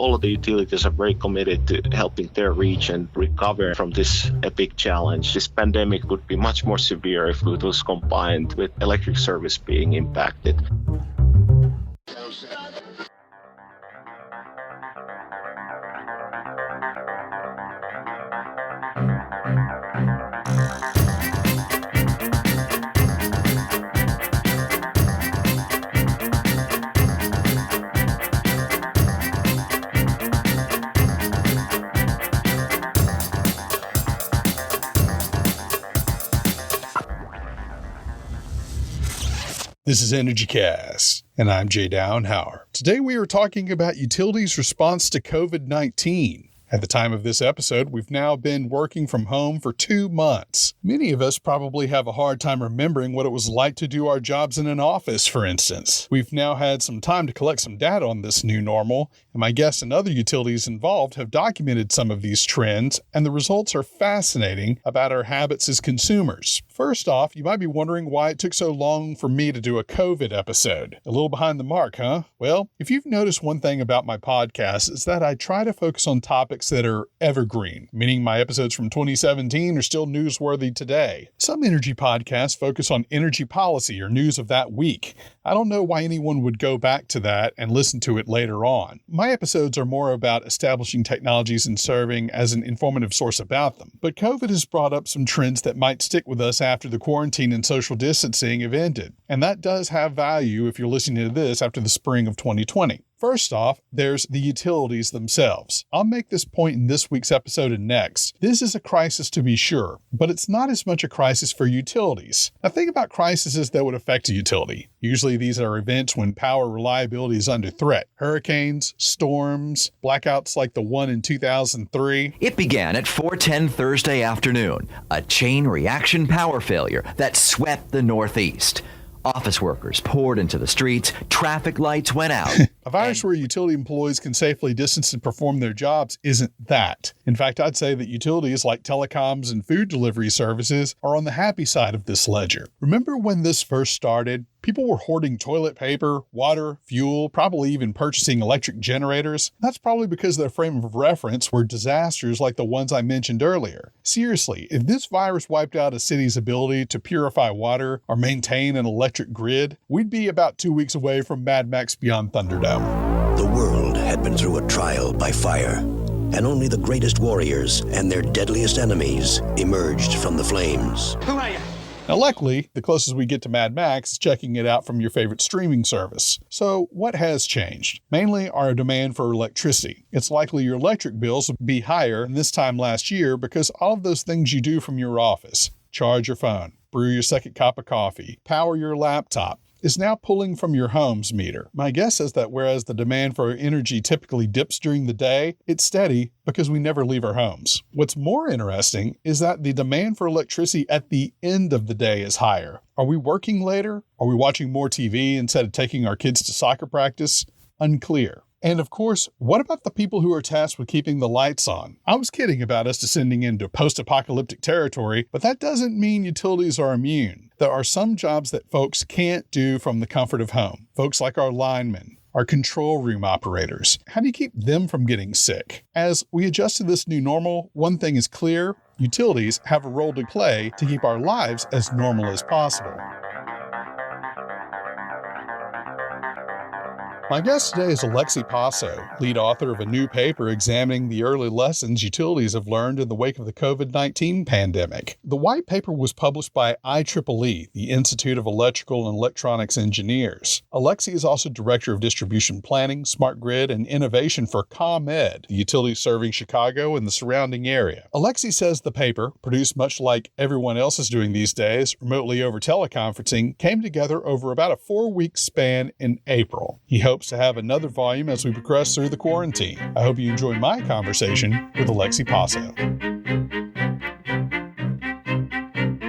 all of the utilities are very committed to helping their region recover from this epic challenge. This pandemic would be much more severe if it was combined with electric service being impacted. This is EnergyCast, and I'm Jay Downhauer. Today we are talking about utilities' response to COVID-19. At the time of this episode, we've now been working from home for 2 months. Many of us probably have a hard time remembering what it was like to do our jobs in an office, for instance. We've now had some time to collect some data on this new normal, and my guests and other utilities involved have documented some of these trends, and the results are fascinating about our habits as consumers. First off, you might be wondering why it took so long for me to do a COVID episode. A little behind the mark, huh? Well, if you've noticed one thing about my podcast, it's that I try to focus on topics that are evergreen, meaning my episodes from 2017 are still newsworthy today. Some energy podcasts focus on energy policy or news of that week. I don't know why anyone would go back to that and listen to it later on. My episodes are more about establishing technologies and serving as an informative source about them. But COVID has brought up some trends that might stick with us after the quarantine and social distancing have ended. And that does have value if you're listening to this after the spring of 2020. First off, there's the utilities themselves. I'll make this point in this week's episode and next. This is a crisis to be sure, but it's not as much a crisis for utilities. Now think about crises that would affect a utility. Usually these are events when power reliability is under threat. Hurricanes, storms, blackouts like the one in 2003. It began at 4:10 Thursday afternoon, a chain reaction power failure that swept the Northeast. Office workers poured into the streets, traffic lights went out. A virus where utility employees can safely distance and perform their jobs isn't that. In fact, I'd say that utilities like telecoms and food delivery services are on the happy side of this ledger. Remember when this first started? People were hoarding toilet paper, water, fuel, probably even purchasing electric generators. That's probably because their frame of reference were disasters like the ones I mentioned earlier. Seriously, if this virus wiped out a city's ability to purify water or maintain an electric grid, we'd be about 2 weeks away from Mad Max Beyond Thunderdome. The world had been through a trial by fire, and only the greatest warriors and their deadliest enemies emerged from the flames. Who are you? Now, luckily, the closest we get to Mad Max is checking it out from your favorite streaming service. So, what has changed? Mainly our demand for electricity. It's likely your electric bills will be higher than this time last year because all of those things you do from your office, charge your phone, brew your second cup of coffee, power your laptop, is now pulling from your home's meter. My guess is that whereas the demand for energy typically dips during the day, it's steady because we never leave our homes. What's more interesting is that the demand for electricity at the end of the day is higher. Are we working later? Are we watching more TV instead of taking our kids to soccer practice? Unclear. And of course, what about the people who are tasked with keeping the lights on? I was kidding about us descending into post-apocalyptic territory, but that doesn't mean utilities are immune. There are some jobs that folks can't do from the comfort of home. Folks like our linemen, our control room operators. How do you keep them from getting sick? As we adjust to this new normal, one thing is clear: utilities have a role to play to keep our lives as normal as possible. My guest today is Alexi Passo, lead author of a new paper examining the early lessons utilities have learned in the wake of the COVID-19 pandemic. The white paper was published by IEEE, the Institute of Electrical and Electronics Engineers. Alexi is also Director of Distribution Planning, Smart Grid, and Innovation for ComEd, the utility serving Chicago and the surrounding area. Alexi says the paper, produced much like everyone else is doing these days, remotely over teleconferencing, came together over about a 4-week span in April. He hopes to have another volume as we progress through the quarantine. I hope you enjoy my conversation with Alexi Passo.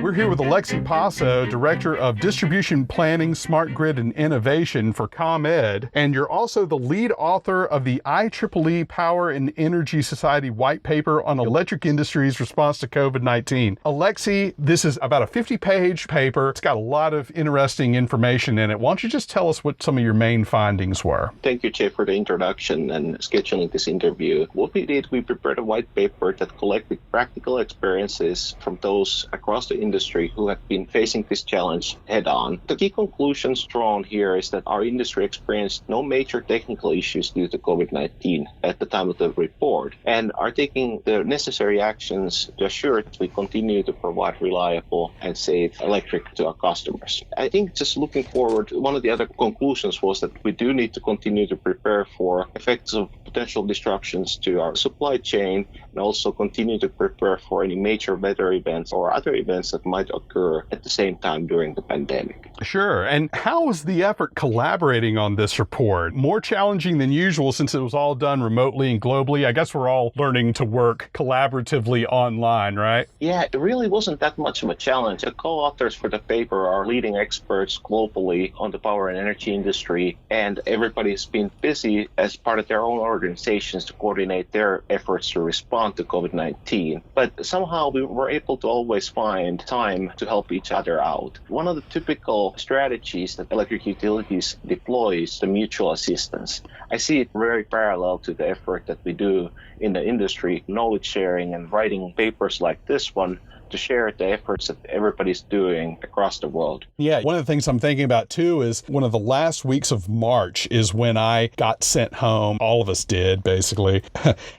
We're here with Alexi Passo, Director of Distribution Planning, Smart Grid, and Innovation for ComEd, and you're also the lead author of the IEEE Power and Energy Society White Paper on Electric Industry's Response to COVID-19. Alexi, this is about a 50-page paper. It's got a lot of interesting information in it. Why don't you just tell us what some of your main findings were? Thank you, Jay, for the introduction and scheduling this interview. What we did, we prepared a white paper that collected practical experiences from those across the industry who have been facing this challenge head-on. The key conclusions drawn here is that our industry experienced no major technical issues due to COVID-19 at the time of the report, and are taking the necessary actions to assure that we continue to provide reliable and safe electric to our customers. I think just looking forward, one of the other conclusions was that we do need to continue to prepare for effects of potential disruptions to our supply chain, and also continue to prepare for any major weather events or other events that might occur at the same time during the pandemic. Sure. And how was the effort collaborating on this report? More challenging than usual since it was all done remotely and globally. I guess we're all learning to work collaboratively online, right? Yeah, it really wasn't that much of a challenge. The co-authors for the paper are leading experts globally on the power and energy industry, and everybody's been busy as part of their own organizations to coordinate their efforts to respond to COVID-19. But somehow we were able to always find time to help each other out. One of the typical strategies that electric utilities deploy is the mutual assistance. I see it very parallel to the effort that we do in the industry, knowledge sharing and writing papers like this one to share the efforts that everybody's doing across the world. Yeah, one of the things I'm thinking about too is one of the last weeks of March is when I got sent home. All of us did, basically.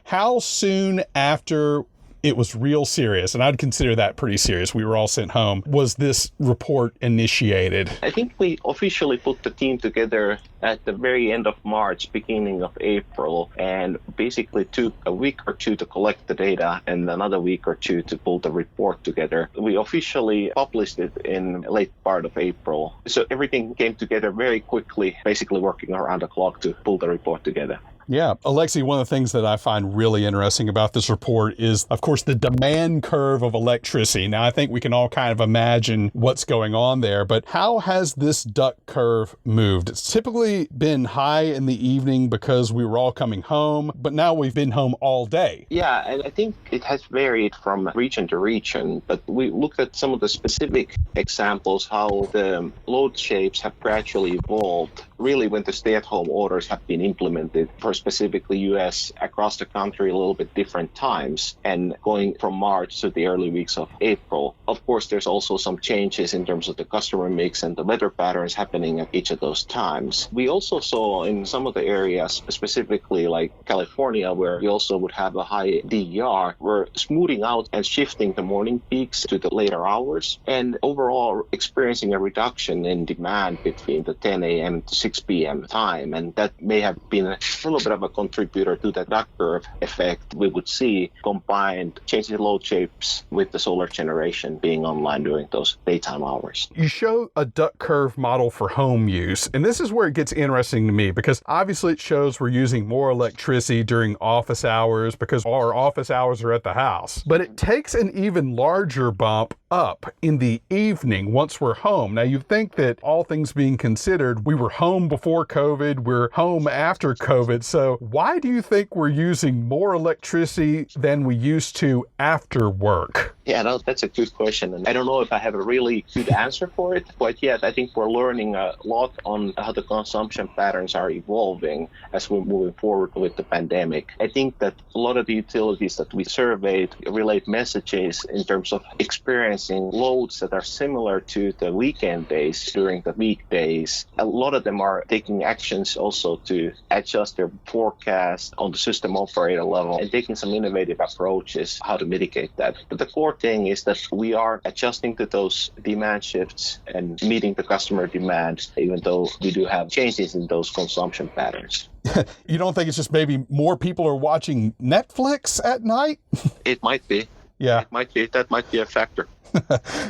How soon after it was real serious, and I'd consider that pretty serious, we were all sent home, was this report initiated? I think we officially put the team together at the very end of March, beginning of April, and basically took a week or two to collect the data and another week or two to pull the report together. We officially published it in late part of April. So everything came together very quickly, basically working around the clock to pull the report together. Yeah. Alexi, one of the things that I find really interesting about this report is, of course, the demand curve of electricity. Now, I think we can all kind of imagine what's going on there, but how has this duck curve moved? It's typically been high in the evening because we were all coming home, but now we've been home all day. Yeah, and I think it has varied from region to region, but we looked at some of the specific examples, how the load shapes have gradually evolved, really when the stay-at-home orders have been implemented for specifically US across the country a little bit different times, and going from March to the early weeks of April. Of course, there's also some changes in terms of the customer mix and the weather patterns happening at each of those times. We also saw in some of the areas, specifically like California, where we also would have a high DER, we're smoothing out and shifting the morning peaks to the later hours, and overall experiencing a reduction in demand between the 10 a.m. to 6 p.m. time, and that may have been a little bit of a contributor to that duck curve effect we would see, combined changing load shapes with the solar generation being online during those daytime hours. You show a duck curve model for home use, and this is where it gets interesting to me, because obviously it shows we're using more electricity during office hours because our office hours are at the house. But it takes an even larger bump up in the evening once we're home. Now, you'd think that all things being considered, we were home before COVID, we're home after COVID. So why do you think we're using more electricity than we used to after work? Yeah, no, that's a good question. And I don't know if I have a really good answer for it, but yet I think we're learning a lot on how the consumption patterns are evolving as we're moving forward with the pandemic. I think that a lot of the utilities that we surveyed relate messages in terms of experiencing loads that are similar to the weekend days during the weekdays. A lot of them are taking actions also to adjust their forecast on the system operator level and taking some innovative approaches how to mitigate that. But the core thing is that we are adjusting to those demand shifts and meeting the customer demand, even though we do have changes in those consumption patterns. You don't think it's just maybe more people are watching Netflix at night? It might be. Yeah. That might be a factor.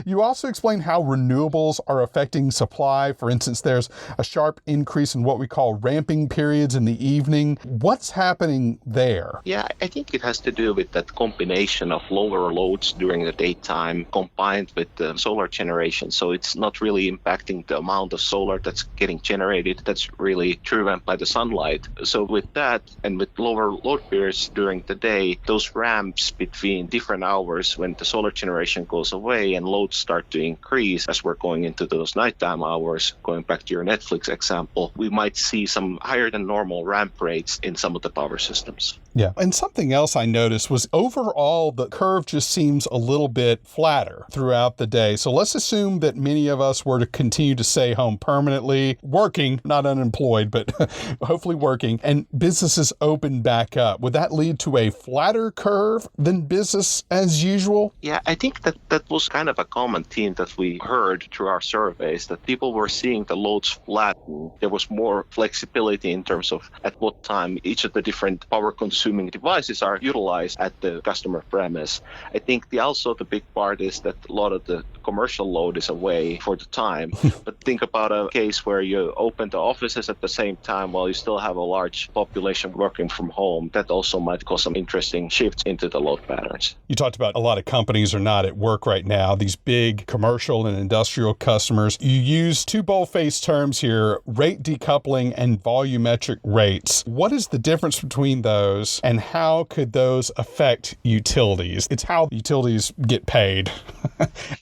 You also explain how renewables are affecting supply. For instance, there's a sharp increase in what we call ramping periods in the evening. What's happening there? Yeah, I think it has to do with that combination of lower loads during the daytime combined with the solar generation. So it's not really impacting the amount of solar that's getting generated. That's really driven by the sunlight. So with that and with lower load periods during the day, those ramps between different hours when the solar generation goes away and loads start to increase as we're going into those nighttime hours, going back to your Netflix example, we might see some higher than normal ramp rates in some of the power systems. Yeah. And something else I noticed was overall, the curve just seems a little bit flatter throughout the day. So let's assume that many of us were to continue to stay home permanently, working, not unemployed, but hopefully working, and businesses open back up. Would that lead to a flatter curve than business as usual? Yeah, I think that was kind of a common theme that we heard through our surveys, that people were seeing the loads flatten. There was more flexibility in terms of at what time each of the different power consuming devices are utilized at the customer premise. I think also the big part is that a lot of the commercial load is away for the time. But think about a case where you open the offices at the same time while you still have a large population working from home. That also might cause some interesting shifts into the load patterns. You talked about a lot of companies are not at work right now, these big commercial and industrial customers. You use two bold-faced terms here, rate decoupling and volumetric rates. What is the difference between those, and how could those affect utilities? It's how utilities get paid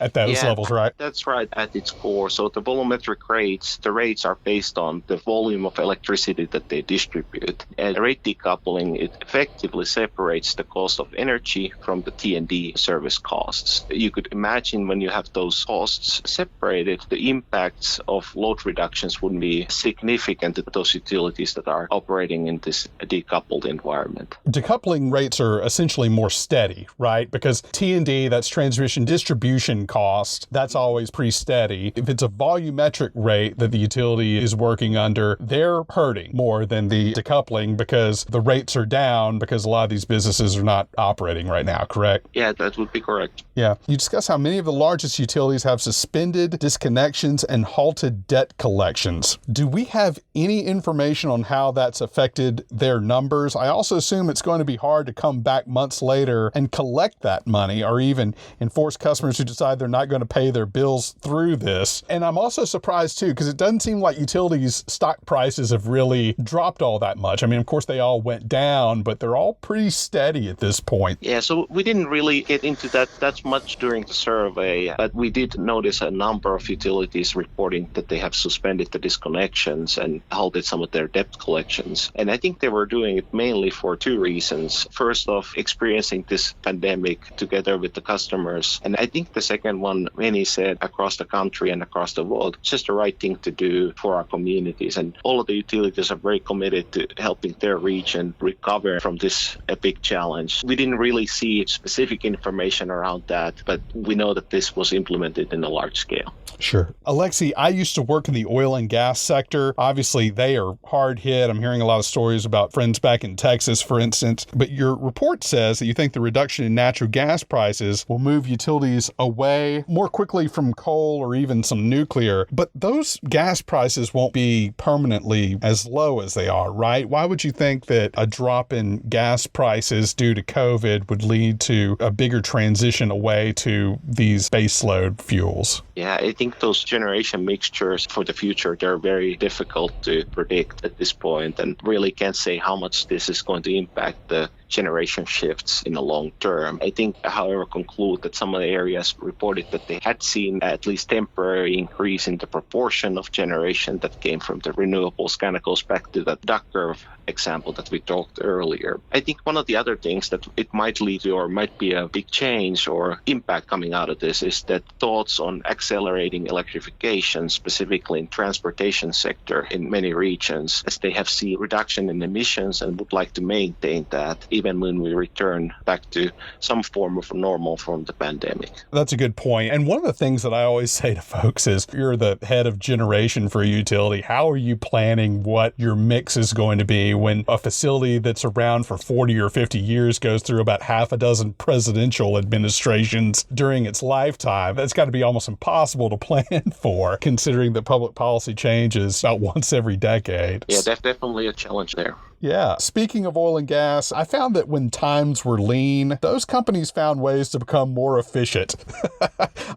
at those levels, right? That's right at its core. So the volumetric rates, the rates are based on the volume of electricity that they distribute. And rate decoupling, it effectively separates the cost of energy from the T&D service costs. You could imagine when you have those costs separated, the impacts of load reductions wouldn't be significant to those utilities that are operating in this decoupled environment. Decoupling rates are essentially more steady, right? Because T&D, that's transmission distribution cost, that's always pretty steady. If it's a volumetric rate that the utility is working under, they're hurting more than the decoupling because the rates are down because a lot of these businesses are not operating right now, correct? Yeah, that would be correct. Yeah. You discuss how many of the largest utilities have suspended disconnections and halted debt collections. Do we have any information on how that's affected their numbers? I also assume it's going to be hard to come back months later and collect that money, or even enforce customers who decide they're not going to pay their bills through this. And I'm also surprised too, because it doesn't seem like utilities stock prices have really dropped all that much. I mean, of course they all went down, but they're all pretty steady at this point. Yeah, so we didn't really get into that much during the survey, but we did notice a number of utilities reporting that they have suspended the disconnections and halted some of their debt collections. And I think they were doing it mainly for two reasons. First off, experiencing this pandemic together with the customers. And I think the second one, many said across the country and across the world, it's just the right thing to do for our communities. And all of the utilities are very committed to helping their region recover from this big challenge. We didn't really see specific information around that, but we know that this was implemented in a large scale. Sure. Alexi, I used to work in the oil and gas sector. Obviously, they are hard hit. I'm hearing a lot of stories about friends back in Texas, for instance. But your report says that you think the reduction in natural gas prices will move utilities away more quickly from coal or even some nuclear. But those gas prices won't be permanently as low as they are, right? Why would you think that a drop in gas prices due to COVID would lead to a bigger transition away to these baseload fuels? Yeah, I think those generation mixtures for the future, they're very difficult to predict at this point, and really can't say how much this is going to impact the generation shifts in the long term. I think, however, conclude that some of the areas reported that they had seen at least temporary increase in the proportion of generation that came from the renewables. Kind of goes back to that duck curve example that we talked earlier. I think one of the other things that it might lead to, or might be a big change or impact coming out of this, is that thoughts on accelerating electrification, specifically in transportation sector in many regions, as they have seen reduction in emissions and would like to maintain that. even when we return back to some form of normal from the pandemic. That's a good point. And one of the things that I always say to folks is, you're the head of generation for a utility. How are you planning what your mix is going to be when a facility that's around for 40 or 50 years goes through about half a dozen presidential administrations during its lifetime? That's got to be almost impossible to plan for, considering that public policy changes about once every decade. Yeah, that's definitely a challenge there. Yeah. Speaking of oil and gas, I found that when times were lean, those companies found ways to become more efficient.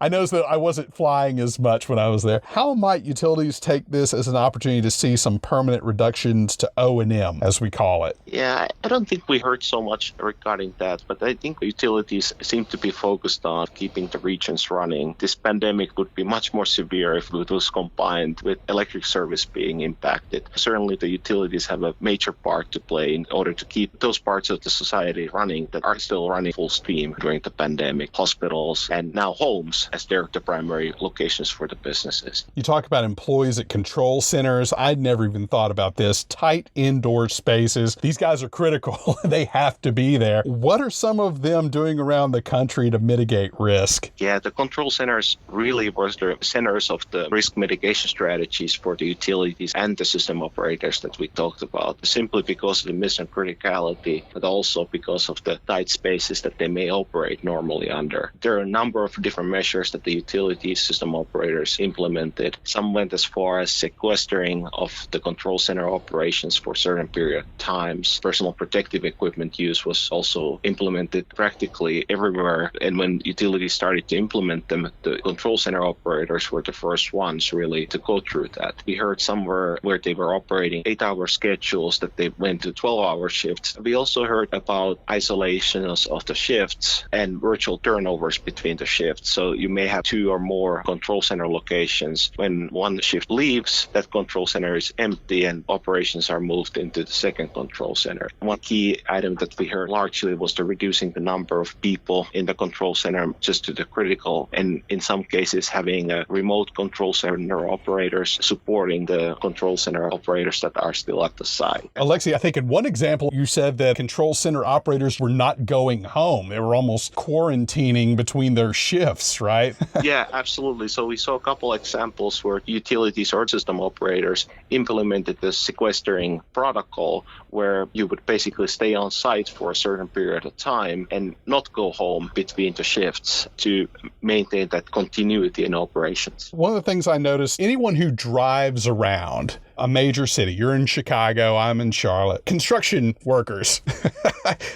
I noticed that I wasn't flying as much when I was there. How might utilities take this as an opportunity to see some permanent reductions to O&M, as we call it? Yeah, I don't think we heard so much regarding that, but I think utilities seem to be focused on keeping the regions running. This pandemic would be much more severe if it was combined with electric service being impacted. Certainly the utilities have a major part to play in order to keep those parts of the society running that are still running full steam during the pandemic. Hospitals and now homes, as they're the primary locations for the businesses. You talk about employees at control centers. I'd never even thought about this. Tight indoor spaces. These guys are critical. They have to be there. What are some of them doing around the country to mitigate risk? Yeah, the control centers really were the centers of the risk mitigation strategies for the utilities and the system operators that we talked about. Simply because of the mission criticality, but also because of the tight spaces that they may operate normally under. There are a number of different measures that the utility system operators implemented. Some went as far as sequestering of the control center operations for a certain period of times. Personal protective equipment use was also implemented practically everywhere. And when utilities started to implement them, the control center operators were the first ones really to go through that. We heard somewhere where they were operating 8-hour schedules that they went to 12-hour shifts. We also heard about isolations of the shifts and virtual turnovers between the shifts. So you may have 2 or more control center locations. When one shift leaves, that control center is empty and operations are moved into the second control center. One key item that we heard largely was the reducing the number of people in the control center just to the critical, and in some cases having a remote control center operators supporting the control center operators that are still at the site. Alexi, I think in one example, you said that control center operators were not going home. They were almost quarantining between their shifts, right? Yeah, absolutely. So we saw a couple examples where utilities or system operators implemented the sequestering protocol where you would basically stay on site for a certain period of time and not go home between the shifts to maintain that continuity in operations. One of the things I noticed, anyone who drives around a major city, you're in Chicago, I'm in Charlotte, construction workers,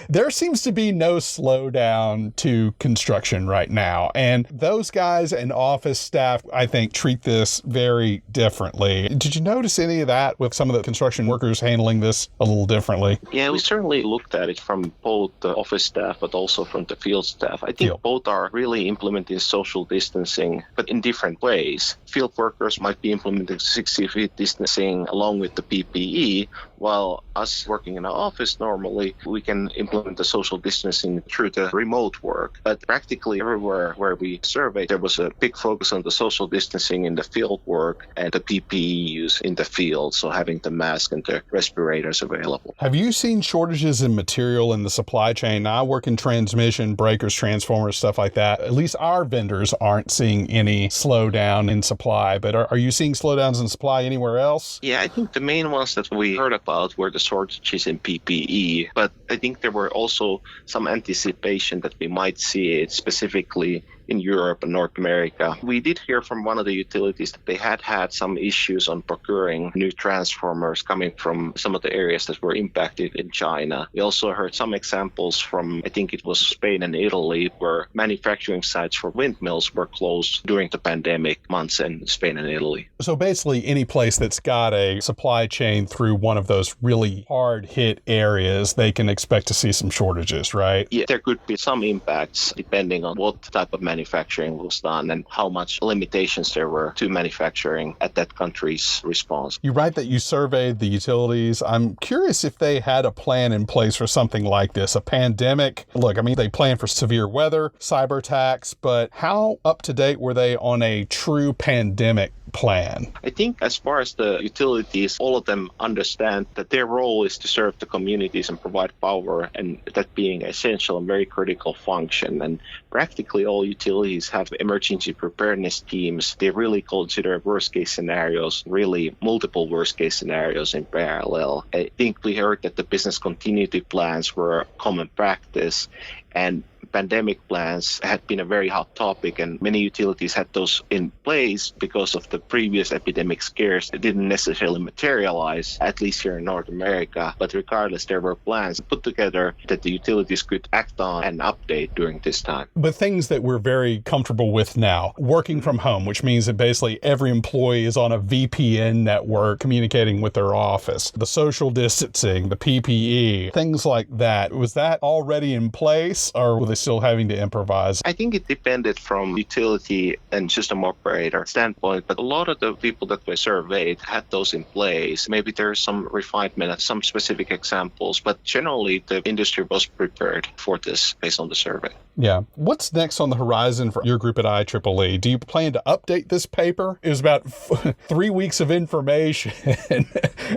there seems to be no slowdown to construction right now. And those guys and office staff, I think, treat this very differently. Did you notice any of that with some of the construction workers handling this a little differently? Yeah, we certainly looked at it from both the office staff, but also from the field staff. I think both are really implementing social distancing, but in different ways. Field workers might be implementing 60 feet distancing along with the PPE, while us working in an office normally, we can implement the social distancing through the remote work. But practically everywhere where we surveyed, there was a big focus on the social distancing in the field work and the PPE use in the field, so having the mask and the respirators available. Have you seen shortages in material in the supply chain? Now, I work in transmission, breakers, transformers, stuff like that. At least our vendors aren't seeing any slowdown in supply, but are you seeing slowdowns in supply anywhere else? Yeah, I think the main ones that we heard about were the shortages in PPE, but I think there were also some anticipation that we might see it specifically in Europe and North America. We did hear from one of the utilities that they had some issues on procuring new transformers coming from some of the areas that were impacted in China. We also heard some examples from, I think it was Spain and Italy, where manufacturing sites for windmills were closed during the pandemic months in Spain and Italy. So basically any place that's got a supply chain through one of those really hard hit areas, they can expect to see some shortages, right? Yeah, there could be some impacts depending on what type of manufacturing was done and how much limitations there were to manufacturing at that country's response. You write that you surveyed the utilities. I'm curious if they had a plan in place for something like this, a pandemic. Look, I mean, they planned for severe weather, cyber attacks, but how up to date were they on a true pandemic plan? I think as far as the utilities, all of them understand that their role is to serve the communities and provide power, and that being essential and very critical function. And practically all utilities have emergency preparedness teams. They really consider worst case scenarios, really multiple worst case scenarios in parallel. I think we heard that the business continuity plans were common practice, and pandemic plans had been a very hot topic, and many utilities had those in place because of the previous epidemic scares. It didn't necessarily materialize, at least here in North America, but regardless, there were plans put together that the utilities could act on and update during this time. But things that we're very comfortable with now, working from home, which means that basically every employee is on a VPN network communicating with their office, the social distancing, the PPE, things like that. Was that already in place, or were they still having to improvise? I think it depended from utility and system operator standpoint, but a lot of the people that we surveyed had those in place. Maybe there's some refinement of some specific examples, but generally the industry was prepared for this based on the survey. Yeah. What's next on the horizon for your group at IEEE? Do you plan to update this paper? It was about 3 weeks of information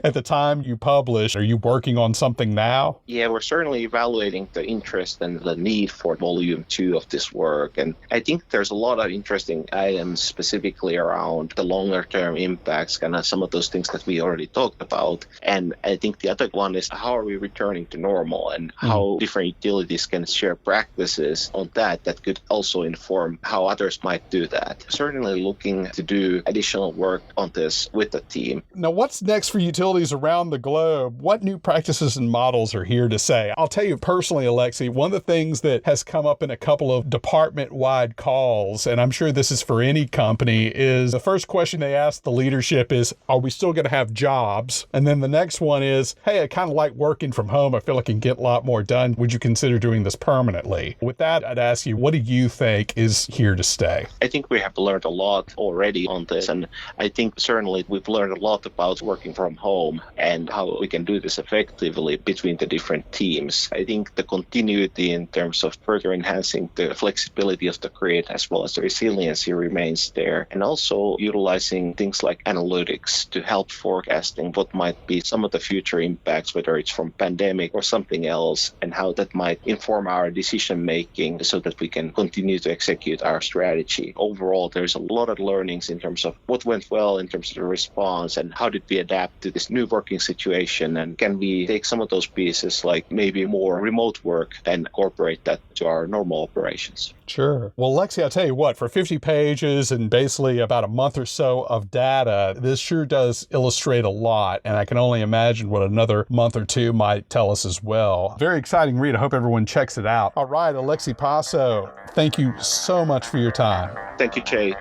at the time you published. Are you working on something now? Yeah, we're certainly evaluating the interest and the need for volume 2 of this work. And I think there's a lot of interesting items specifically around the longer term impacts, kind of some of those things that we already talked about. And I think the other one is how are we returning to normal, and how different utilities can share practices on that could also inform how others might do that. Certainly looking to do additional work on this with the team. Now, what's next for utilities around the globe? What new practices and models are here to say? I'll tell you personally, Alexi, one of the things that has come up in a couple of department-wide calls, and I'm sure this is for any company, is the first question they ask the leadership is, are we still going to have jobs? And then the next one is, hey, I kind of like working from home. I feel like I can get a lot more done. Would you consider doing this permanently? With that, I'd ask you, what do you think is here to stay? I think we have learned a lot already on this, and I think certainly we've learned a lot about working from home and how we can do this effectively between the different teams. I think the continuity in terms of further enhancing the flexibility of the grid as well as the resiliency remains there, and also utilizing things like analytics to help forecasting what might be some of the future impacts, whether it's from pandemic or something else, and how that might inform our decision making so that we can continue to execute our strategy. Overall, there's a lot of learnings in terms of what went well in terms of the response and how did we adapt to this new working situation, and can we take some of those pieces like maybe more remote work and incorporate that to our normal operations. Sure. Well, Lexi, I'll tell you what, for 50 pages and basically about a month or so of data, this sure does illustrate a lot, and I can only imagine what another month or two might tell us as well. Very exciting read. I hope everyone checks it out. All right, Alexi Passo, thank you so much for your time. Thank you, Jay.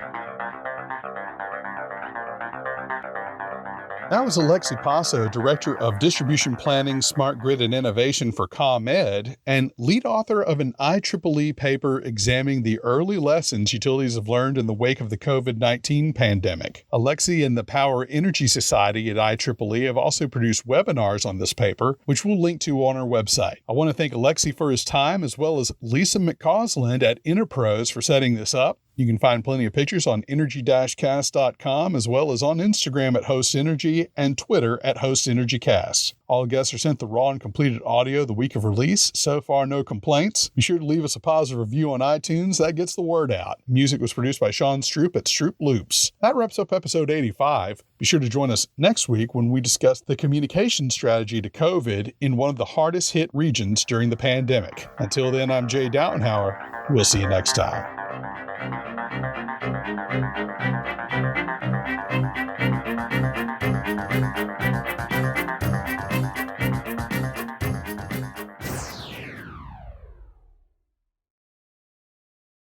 That was Alexi Passo, Director of Distribution Planning, Smart Grid, and Innovation for ComEd, and lead author of an IEEE paper examining the early lessons utilities have learned in the wake of the COVID-19 pandemic. Alexi and the Power Energy Society at IEEE have also produced webinars on this paper, which we'll link to on our website. I want to thank Alexi for his time, as well as Lisa McCausland at Interpros for setting this up. You can find plenty of pictures on energy-cast.com, as well as on Instagram at Host Energy and Twitter at Host Energy Cast. All guests are sent the raw and completed audio the week of release. So far, no complaints. Be sure to leave us a positive review on iTunes. That gets the word out. Music was produced by Sean Stroop at Stroop Loops. That wraps up episode 85. Be sure to join us next week when we discuss the communication strategy to COVID in one of the hardest hit regions during the pandemic. Until then, I'm Jay Downhauer. We'll see you next time.